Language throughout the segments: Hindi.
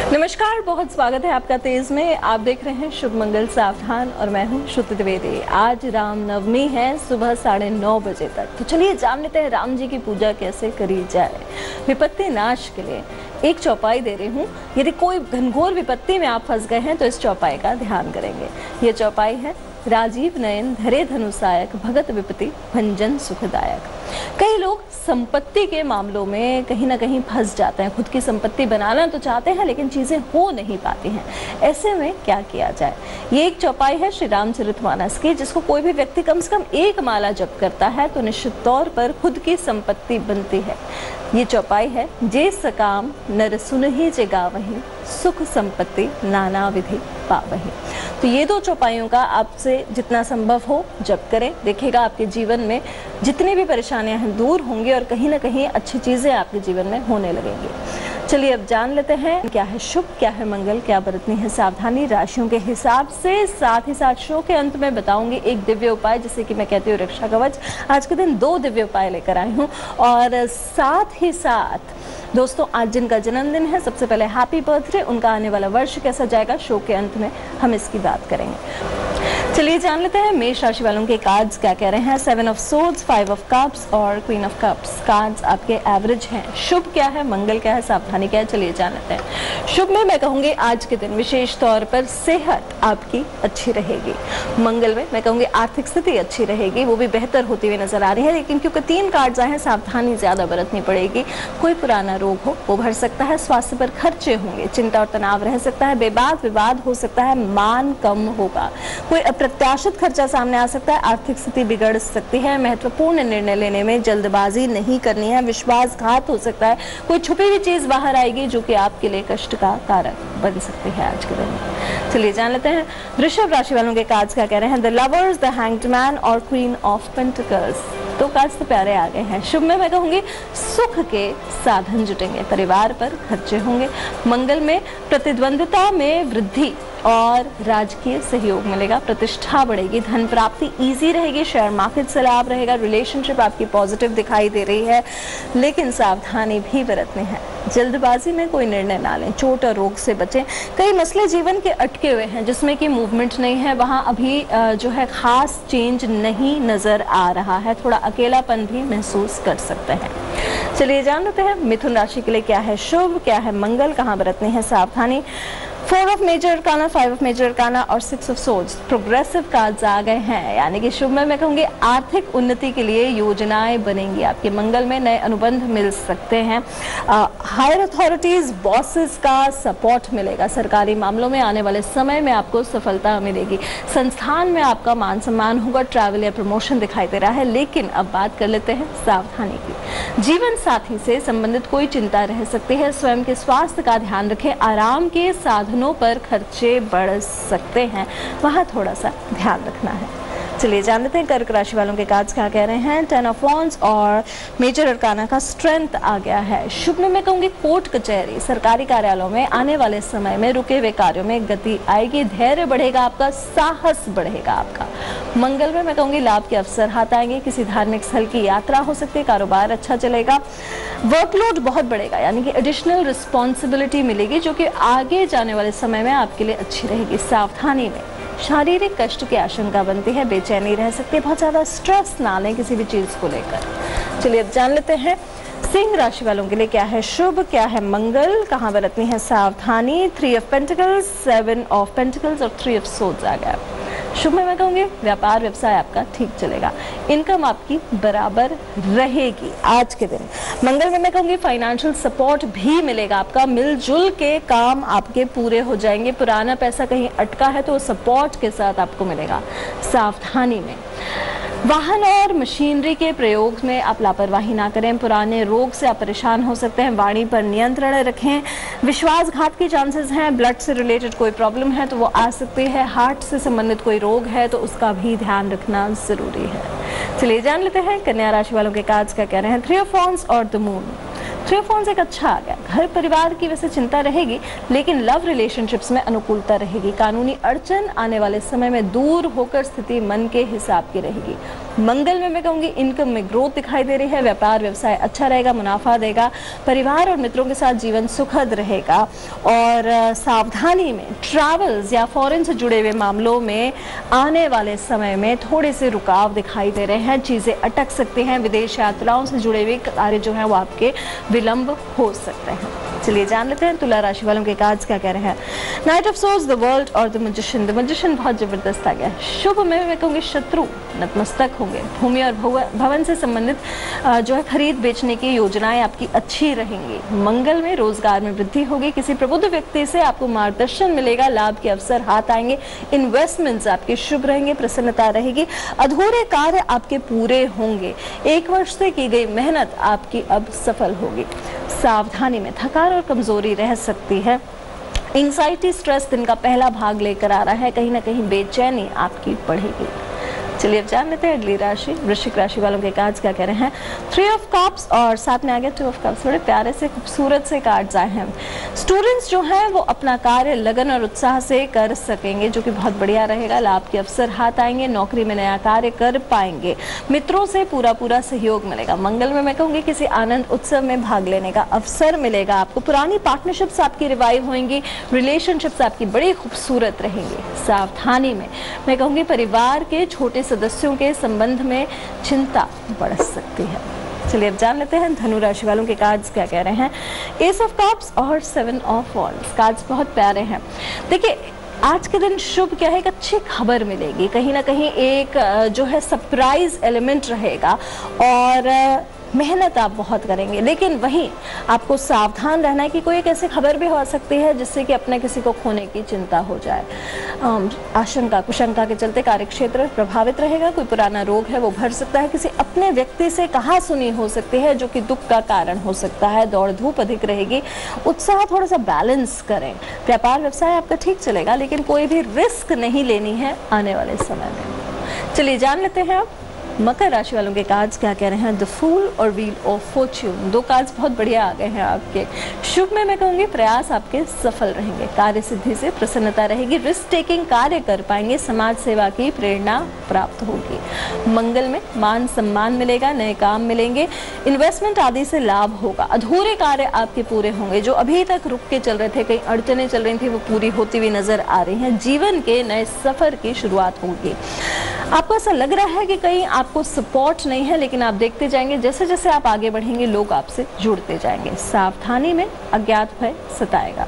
नमस्कार, बहुत स्वागत है आपका तेज में। आप देख रहे हैं शुभ मंगल सावधान और मैं हूं श्रुति द्विवेदी। आज रामनवमी है, सुबह 9:30 बजे तक। तो चलिए जान लेते हैं राम जी की पूजा कैसे करी जाए। विपत्ति नाश के लिए एक चौपाई दे रही हूँ। यदि कोई घनघोर विपत्ति में आप फंस गए हैं तो इस चौपाई का ध्यान करेंगे। ये चौपाई है राजीव नयन धरे धनुषायक भगत विपत्ति भंजन सुखदायक। कई लोग संपत्ति के मामलों में कहीं ना कहीं फंस जाते हैं। खुद की संपत्ति बनाना तो चाहते हैं लेकिन चीजें हो नहीं पाती हैं। ऐसे में क्या किया जाए? ये एक चौपाई है श्री रामचरितमानस की, जिसको कोई भी व्यक्ति कम से कम एक माला जप करता है तो निश्चित तौर पर खुद की संपत्ति बनती है। ये चौपाई है जे सकाम नर सुनहि जे गावहि सुख संपत्ति नाना विधि पावहि। तो ये दो चौपाइयों का आपसे जितना संभव हो जप करें। देखिएगा आपके जीवन में जितनी भी परेशानियां हैं दूर होंगी और कहीं ना कहीं अच्छी चीजें आपके जीवन में होने लगेंगी। चलिए अब जान लेते हैं क्या है शुभ, क्या है मंगल, क्या बरतनी है सावधानी राशियों के हिसाब से। साथ ही साथ शो के अंत में बताऊंगी एक दिव्य उपाय, जिसे कि मैं कहती हूँ रक्षा कवच। आज के दिन 2 दिव्य उपाय लेकर आई हूँ। और साथ ही साथ दोस्तों, आज जिनका जन्मदिन है सबसे पहले हैप्पी बर्थडे। उनका आने वाला वर्ष कैसा जाएगा, शो के अंत में हम इसकी बात करेंगे। चलिए जान लेते हैं मेष राशि वालों के कार्ड्स क्या कह रहे हैं। 7 ऑफ सोर्ड्स, 5 ऑफ कप्स और क्वीन ऑफ कप्स। कार्ड्स आपके एवरेज हैं। शुभ क्या है, मंगल क्या है, सावधानी क्या है, चलिए जान लेते हैं। शुभ में मैं कहूंगी आज के दिन विशेष तौर पर सेहत आपकी अच्छी रहेगी। मंगल में मैं कहूंगी आर्थिक स्थिति अच्छी रहेगी, वो भी बेहतर होती हुई नजर आ रही है। लेकिन क्योंकि 3 कार्ड्स आए हैं, सावधानी ज्यादा बरतनी पड़ेगी। कोई पुराना रोग हो वो बढ़ सकता है, स्वास्थ्य पर खर्चे होंगे, चिंता और तनाव रह सकता है, बेबाद विवाद हो सकता है, मान कम होगा, कोई अप्रत्याशित खर्चा सामने आ सकता है, आर्थिक स्थिति बिगड़ सकती है। महत्वपूर्ण निर्णय लेने में जल्दबाजी नहीं करनी है, विश्वासघात हो सकता है, कोई छुपी हुई चीज बाहर आएगी जो कि आपके लिए कष्ट का कारण बन सकती है आज के दिन। चलिए जान लेते हैं वृषभ राशि वालों के कार्ड्स क्या कह रहे हैं। The lovers, the hanged man और क्वीन ऑफ पेंटिकल्स। 2 कार्ड्स तो प्यारे आ गए हैं। शुभ में मैं कहूंगी सुख के साधन जुटेंगे, परिवार पर खर्चे होंगे। मंगल में प्रतिद्वंदिता में वृद्धि और राजकीय सहयोग मिलेगा, प्रतिष्ठा बढ़ेगी, धन प्राप्ति इजी रहेगी, शेयर मार्केट से लाभ रहेगा, रिलेशनशिप आपकी पॉजिटिव दिखाई दे रही है। लेकिन सावधानी भी बरतनी है, जल्दबाजी में कोई निर्णय ना लें, चोट और रोग से बचें। कई मसले जीवन के अटके हुए हैं जिसमें कि मूवमेंट नहीं है, वहां अभी जो है खास चेंज नहीं नजर आ रहा है, थोड़ा अकेलापन भी महसूस कर सकते हैं। चलिए जान लेते हैं मिथुन राशि के लिए क्या है शुभ, क्या है मंगल, कहाँ बरतनी है सावधानी। 4 of major arcana, 5 of major arcana और 6 ऑफ सोर्ड्स। प्रोग्रेसिव कार्ड्स आ गए हैं, यानी कि शुभ में मैं कहूंगी आर्थिक उन्नति के लिए योजनाएं बनेंगी आपके। मंगल में नए अनुबंध मिल सकते हैं। हायर अथॉरिटीज, बॉसेस का सपोर्ट मिलेगा। सरकारी मामलों में आने वाले समय में आपको सफलता मिलेगी। संस्थान में आपका मान सम्मान होगा, ट्रैवल या प्रमोशन दिखाई दे रहा है। लेकिन अब बात कर लेते हैं सावधानी की। जीवन साथी से संबंधित कोई चिंता रह सकती है। स्वयं के स्वास्थ्य का ध्यान रखें। आराम के साधनों पर खर्चे बढ़ सकते हैं, वहां थोड़ा सा ध्यान रखना है। चलिए जान लेते हैं कर्क राशि वालों के कार्ड्स क्या कह रहे हैं। 10 ऑफ वॉन्ड्स और मेजर अरकाना का स्ट्रेंथ आ गया है। शुभ में मैं कहूंगी कोर्ट कचहरी, सरकारी कार्यालयों में आने वाले समय में रुके हुए कार्यों में गति आएगी, धैर्य बढ़ेगा आपका, साहस बढ़ेगा आपका। मंगल में मैं कहूंगी लाभ के अवसर हाथ आएंगे, किसी धार्मिक स्थल की यात्रा हो सकती है, कारोबार अच्छा चलेगा। वर्कलोड बहुत बढ़ेगा, यानी कि एडिशनल रिस्पॉन्सिबिलिटी मिलेगी जो कि आगे जाने वाले समय में आपके लिए अच्छी रहेगी। सावधानी में शारीरिक कष्ट की आशंका बनती है, बेचैनी रह सकती है, बहुत ज्यादा स्ट्रेस ना लें किसी भी चीज को लेकर। चलिए अब जान लेते हैं सिंह राशि वालों के लिए क्या है शुभ, क्या है मंगल, कहाँ बरतनी है सावधानी। 3 ऑफ पेंटिकल्स, 7 ऑफ पेंटिकल्स और 3 ऑफ सोर्ड्स आ गया। शुभ में मैं कहूंगी व्यापार व्यवसाय आपका ठीक चलेगा, इनकम आपकी बराबर रहेगी आज के दिन। मंगल में मैं कहूंगी फाइनेंशियल सपोर्ट भी मिलेगा आपका, मिलजुल के काम आपके पूरे हो जाएंगे। पुराना पैसा कहीं अटका है तो सपोर्ट के साथ आपको मिलेगा। सावधानी में वाहन और मशीनरी के प्रयोग में आप लापरवाही ना करें। पुराने रोग से आप परेशान हो सकते हैं, वाणी पर नियंत्रण रखें। विश्वासघात के चांसेस हैं, ब्लड से रिलेटेड कोई प्रॉब्लम है तो वो आ सकती है, हार्ट से संबंधित कोई रोग है तो उसका भी ध्यान रखना जरूरी है। चलिए जान लेते हैं कन्या राशि वालों के कार्ड्स क्या कह रहे हैं। 3 ऑफ वॉन्ड्स और द मून। 3 ऑफ वांड्स एक अच्छा आ गया। घर परिवार की वैसे चिंता रहेगी, लेकिन लव रिलेशनशिप्स में अनुकूलता रहेगी। कानूनी अड़चन आने वाले समय में दूर होकर स्थिति मन के हिसाब की रहेगी। मंगल में मैं कहूँगी इनकम में ग्रोथ दिखाई दे रही है। व्यापार व्यवसाय अच्छा रहेगा, मुनाफा देगा। परिवार और मित्रों के साथ जीवन सुखद रहेगा। और सावधानी में ट्रैवल्स या फॉरेन से जुड़े हुए मामलों में आने वाले समय में थोड़े से रुकाव दिखाई दे रहे हैं, चीज़ें अटक सकती हैं। विदेश यात्राओं से जुड़े हुए कार्य जो हैं वो आपके विलंब हो सकते हैं। चलिए जान लेते हैं तुला राशि वालों के कार्ड्स क्या कह रहे हैं। Night of source, the world और द मैजिशियन। द मैजिशियन बहुत जबरदस्त आ गया। शुभ में मैं कहूँगी शत्रु नतमस्तक होंगे। भूमि और भवन से संबंधित जो है खरीद बेचने की योजनाएं आपकी अच्छी रहेंगी। मंगल में रोजगार में वृद्धि होगी। किसी प्रबुद्ध व्यक्ति से आपको मार्गदर्शन मिलेगा। लाभ के अवसर हाथ आएंगे। इन्वेस्टमेंट्स आपके शुभ रहेंगे। प्रसन्नता रहेगी। अधूरे कार्य आपके पूरे होंगे। 1 वर्ष से की गई मेहनत आपकी अब सफल होगी। सावधानी में थकान और कमजोरी रह सकती है। एंग्जाइटी स्ट्रेस दिन का पहला भाग लेकर आ रहा है। कहीं ना कहीं बेचैनी आपकी बढ़ेगी। चलिए अब जान लेते हैं अगली राशि वृश्चिक राशि वालों के कार्ड्स क्या कह रहे हैं। 3 ऑफ कप्स और साथ में आ गया 2 ऑफ कप्स। बड़े प्यारे से खूबसूरत से कार्ड्स आए हैं। स्टूडेंट्स जो हैं वो अपना कार्य लगन और उत्साह से कर सकेंगे, जो कि बहुत बढ़िया रहेगा। लाभ के अवसर हाथ आएंगे। नौकरी में नया कार्य कर पाएंगे। मित्रों से पूरा सहयोग मिलेगा। मंगल में मैं कहूँगी किसी आनंद उत्सव में भाग लेने का अवसर मिलेगा आपको। पुरानी पार्टनरशिप्स आपकी रिवाइव होंगी। रिलेशनशिप्स आपकी बड़ी खूबसूरत रहेंगी। सावधानी में मैं कहूँगी परिवार के छोटे सदस्यों के संबंध में चिंता बढ़ सकती है। चलिए अब जान लेते हैं धनु राशि वालों के कार्ड्स क्या कह रहे हैं। एस ऑफ कप्स और 7 ऑफ वॉन्ड्स। कार्ड्स बहुत प्यारे हैं। देखिए आज के दिन शुभ क्या है, एक अच्छी खबर मिलेगी। कहीं ना कहीं एक जो है सरप्राइज एलिमेंट रहेगा और मेहनत आप बहुत करेंगे, लेकिन वहीं आपको सावधान रहना है कि कोई एक ऐसी खबर भी हो सकती है जिससे कि अपने किसी को खोने की चिंता हो जाए। आशंका कुशंका के चलते कार्यक्षेत्र प्रभावित रहेगा। कोई पुराना रोग है वो भर सकता है। किसी अपने व्यक्ति से कहा सुनी हो सकती है जो कि दुख का कारण हो सकता है। दौड़ धूप अधिक रहेगी। उत्साह थोड़ा सा बैलेंस करें। व्यापार व्यवसाय आपका ठीक चलेगा, लेकिन कोई भी रिस्क नहीं लेनी है आने वाले समय में। चलिए जान लेते हैं आप मकर राशि वालों के कार्ड्स क्या कह रहे हैं। द फूल और व्हील ऑफ फॉर्च्यून। 2 कार्ड्स बहुत बढ़िया आ गए हैं आपके। शुभ में मैं कहूँगी प्रयास आपके सफल रहेंगे। कार्य सिद्धि से प्रसन्नता रहेगी। रिस्क टेकिंग कार्य कर पाएंगे। समाज सेवा की प्रेरणा प्राप्त होगी। मंगल में मान सम्मान मिलेगा। नए काम मिलेंगे। इन्वेस्टमेंट आदि से लाभ होगा। अधूरे कार्य आपके पूरे होंगे। जो अभी तक रुक के चल रहे थे, कई अड़चनें चल रही थी, वो पूरी होती हुई नजर आ रही हैं। जीवन के नए सफर की शुरुआत होगी। आपको ऐसा लग रहा है कि कहीं आपको सपोर्ट नहीं है, लेकिन आप देखते जाएंगे जैसे जैसे आप आगे बढ़ेंगे लोग आपसे जुड़ते जाएंगे। सावधानी में अज्ञात भय सताएगा।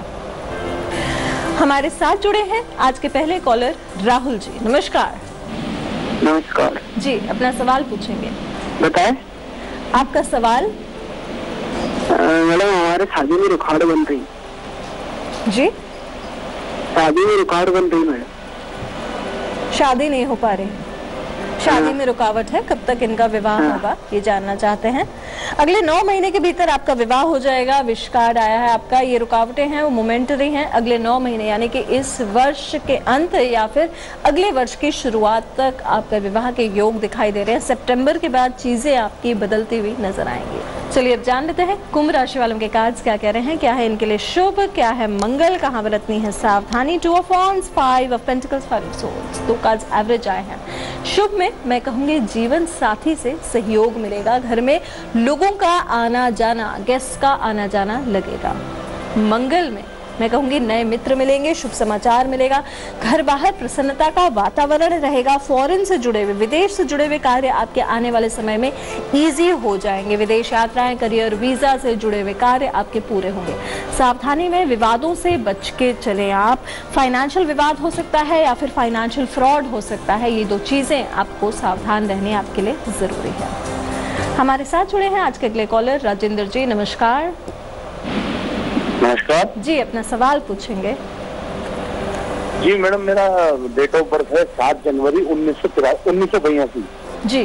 हमारे साथ जुड़े हैं आज के पहले कॉलर राहुल जी। नमस्कार। नमस्कार जी, अपना सवाल पूछेंगे। बताएं। आपका सवाल। मैडम हमारे शादी में रुकावट बन रही। जी, शादी में रुकावट बन रही मैडम। शादी नहीं हो पा रही। शादी में रुकावट है। कब तक इनका विवाह होगा ये जानना चाहते हैं। अगले 9 महीने के भीतर आपका विवाह हो जाएगा। विश कार्ड आया है आपका। ये रुकावटें हैं वो मोमेंटरी हैं। अगले 9 महीने यानी कि इस वर्ष के अंत या फिर अगले वर्ष की शुरुआत तक आपका विवाह के योग दिखाई दे रहे हैं। सितंबर के बाद चीजें आपकी बदलती हुई नजर आएंगी। चलिए अब जान लेते हैं कुंभ राशि वालों के कार्ड्स क्या कह रहे हैं। क्या है इनके लिए शुभ, क्या है मंगल, कहाँ बरतनी है सावधानी। 2 of wands, 5 of pentacles, 5 of swords. 2 cards average आए हैं। शुभ में मैं कहूँगी जीवन साथी से सहयोग मिलेगा। घर में लोगों का आना जाना, गेस्ट का आना जाना लगेगा। मंगल में मैं कहूँगी नए मित्र मिलेंगे। शुभ समाचार मिलेगा। घर बाहर प्रसन्नता का वातावरण रहेगा। फॉरेन से जुड़े हुए, विदेश से जुड़े हुए कार्य आपके आने वाले समय में इजी हो जाएंगे। विदेश यात्राएं, करियर, वीजा से जुड़े हुए कार्य आपके पूरे होंगे। सावधानी में विवादों से बच के चलें आप। फाइनेंशियल विवाद हो सकता है या फिर फाइनेंशियल फ्रॉड हो सकता है। ये 2 चीजें आपको सावधान रहने आपके लिए जरूरी है। हमारे साथ जुड़े हैं आज के अगले कॉलर राजेंद्र जी। नमस्कार। नमस्कार जी, अपना सवाल पूछेंगे। जी मैडम, मेरा डेट ऑफ बर्थ है 7 जनवरी 1982। जी,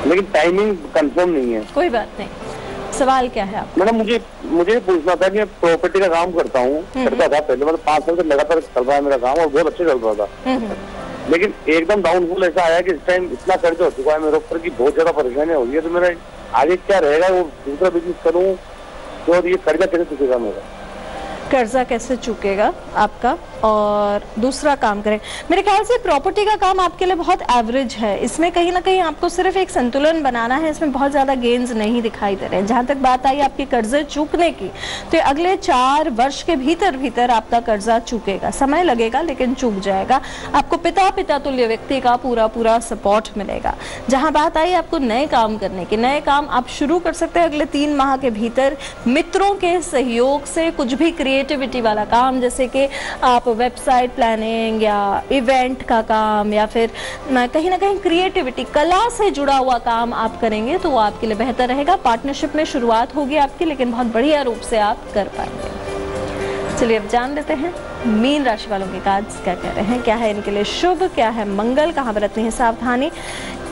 लेकिन टाइमिंग कंफर्म नहीं है। कोई बात नहीं। सवाल क्या है आप? मैडम मुझे पूछना था कि प्रॉपर्टी का काम करता हूँ। करता था पहले, मतलब 5 साल से लगातार चल रहा है मेरा काम और बहुत अच्छा चल रहा था। लेकिन एकदम डाउनफॉल ऐसा आया कि इस टाइम इतना कर्ज हो चुका है मेरे ऊपर की बहुत ज्यादा परेशानी हो गई है। तो मेरा आगे क्या रहेगा, वो दूसरा बिजनेस करूँ तो ये कर्जा कैसे चुकेगा मेरा? कर्जा कैसे चुकेगा आपका, और दूसरा काम करें। मेरे ख्याल से प्रॉपर्टी का काम आपके लिए बहुत एवरेज है। इसमें कहीं ना कहीं आपको सिर्फ एक संतुलन बनाना है, इसमें बहुत ज़्यादा गेन्स नहीं दिखाई दे रहे हैं। जहाँ तक बात आई आपके कर्जे चूकने की, तो अगले 4 वर्ष के भीतर आपका कर्जा चूकेगा। समय लगेगा लेकिन चूक जाएगा। आपको पिता तुल्य व्यक्ति का पूरा सपोर्ट मिलेगा। जहाँ बात आई आपको नए काम करने की, नए काम आप शुरू कर सकते हैं अगले 3 माह के भीतर। मित्रों के सहयोग से कुछ भी क्रिएटिविटी वाला काम, जैसे कि आप वेबसाइट प्लानिंग या इवेंट का काम या फिर कहीं ना कहीं क्रिएटिविटी, कला से जुड़ा हुआ काम आप करेंगे तो वो आपके लिए बेहतर रहेगा। पार्टनरशिप में शुरुआत होगी आपकी, लेकिन बहुत बढ़िया रूप से आप कर पाएंगे। चलिए अब जान लेते हैं मीन राशि वालों के कार्ड्स क्या कह रहे हैं, क्या है इनके लिए शुभ, क्या है मंगल, कहाँ बरतनी है सावधानी।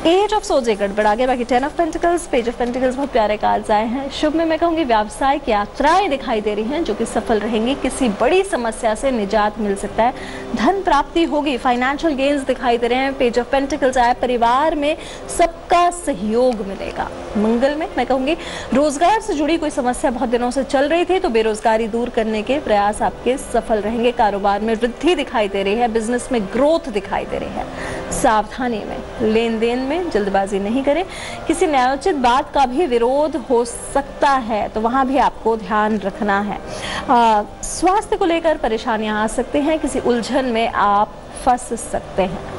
8 ऑफ सोर्ड्स गड़बड़ आ गया, बाकी 10 of pentacles, page of pentacles बहुत प्यारे कार्ड्स आए हैं। शुभ में मैं कहूँगी व्यावसायिक यात्राएं दिखाई दे रही हैं जो कि सफल रहेंगी। किसी बड़ी समस्या से निजात मिल सकता है, धन प्राप्ति होगी, फाइनेंशियल गेन्स दिखाई दे रहे हैं। पेज ऑफ पेंटिकल्स आया, परिवार में सबका सहयोग मिलेगा। मंगल में मैं कहूँगी रोजगार से जुड़ी कोई समस्या बहुत दिनों से चल रही थी तो बेरोजगारी दूर करने के प्रयास आपके सफल रहेंगे। कारोबार में वृद्धि दिखाई दे रही है, बिजनेस में ग्रोथ दिखाई दे रही है। सावधानी में लेन देन में जल्दबाजी नहीं करें। किसी न्यायोचित बात का भी विरोध हो सकता है तो वहां भी आपको ध्यान रखना है। स्वास्थ्य को लेकर परेशानियां आ सकती हैं, किसी उलझन में आप फंस सकते हैं।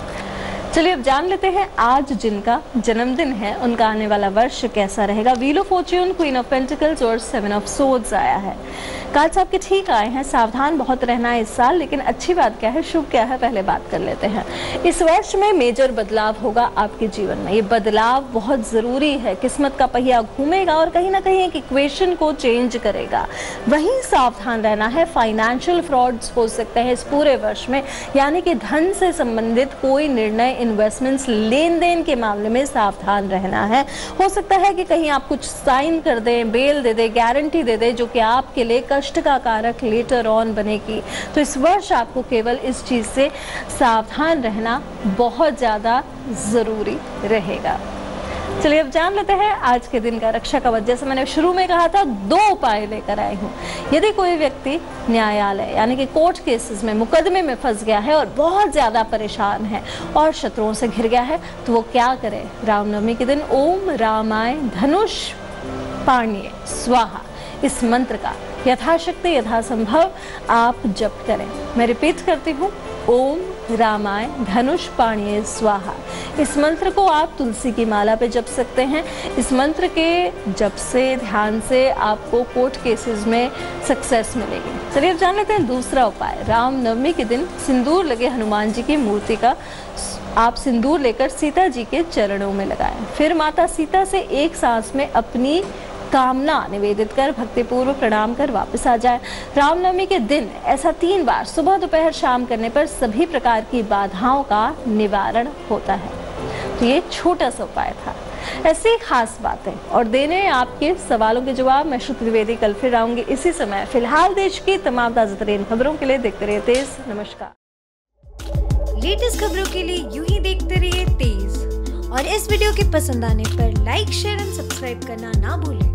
चलिए अब जान लेते हैं आज जिनका जन्मदिन है उनका आने वाला वर्ष कैसा रहेगा। Wheel of Fortune, queen of pentacles और 7 ऑफ सोर्ड्स आया है। कार्ड्स आपके ठीक आए हैं, सावधान बहुत रहना है इस साल। लेकिन अच्छी बात क्या है, शुभ क्या है, पहले बात कर लेते हैं। इस वर्ष में मेजर बदलाव होगा आपके जीवन में। ये बदलाव बहुत ज़रूरी है, किस्मत का पहिया घूमेगा और कहीं ना कहीं एक इक्वेशन को चेंज करेगा। वहीं सावधान रहना है, फाइनेंशियल फ्रॉड्स हो सकते हैं इस पूरे वर्ष में, यानी कि धन से संबंधित कोई निर्णय, इन्वेस्टमेंट्स, लेन देन के मामले में सावधान रहना है। हो सकता है कि कहीं आप कुछ साइन कर दें, बेल दे दें, गारंटी दे दें जो कि आपके लिए कष्ट का कारक लेटर ऑन बनेगी। तो इस वर्ष आपको केवल इस चीज से सावधान रहना बहुत ज्यादा जरूरी रहेगा। चलिए अब जान लेते हैं आज के दिन का रक्षा कवच। जैसे मैंने शुरू में कहा था 2 उपाय लेकर आई हूँ। यदि कोई व्यक्ति न्यायालय यानी कि कोर्ट केसेस में, मुकदमे में फंस गया है और बहुत ज्यादा परेशान है और शत्रुओं से घिर गया है तो वो क्या करे? रामनवमी के दिन ओम रामाय धनुष पाण्ये स्वाहा इस मंत्र का यथाशक्ति यथासंभव आप जप करें। मैं रिपीट करती हूँ, ओम रामाय धनुष पाण्ये स्वाहा। इस मंत्र को आप तुलसी की माला पे जप सकते हैं। इस मंत्र के जप से, ध्यान से आपको कोर्ट केसेस में सक्सेस मिलेगी। चलिए अब जान लेते हैं दूसरा उपाय। रामनवमी के दिन सिंदूर लगे हनुमान जी की मूर्ति का आप सिंदूर लेकर सीता जी के चरणों में लगाएं। फिर माता सीता से एक सांस में अपनी कामना निवेदित कर भक्तिपूर्वक प्रणाम कर वापस आ जाए। रामनवमी के दिन ऐसा 3 बार सुबह, दोपहर, शाम करने पर सभी प्रकार की बाधाओं का निवारण होता है। तो ये छोटा सा उपाय था। ऐसी खास बातें और देने आपके सवालों के जवाब मैं श्रुति द्विवेदी कल फिर आऊंगी इसी समय। फिलहाल देश की तमाम ताजा तरीन खबरों के लिए देखते रहिए तेज। नमस्कार। लेटेस्ट खबरों के लिए यूं ही देखते रहिए तेज और इस वीडियो के पसंद आने पर लाइक, शेयर एंड सब्सक्राइब करना ना भूलें।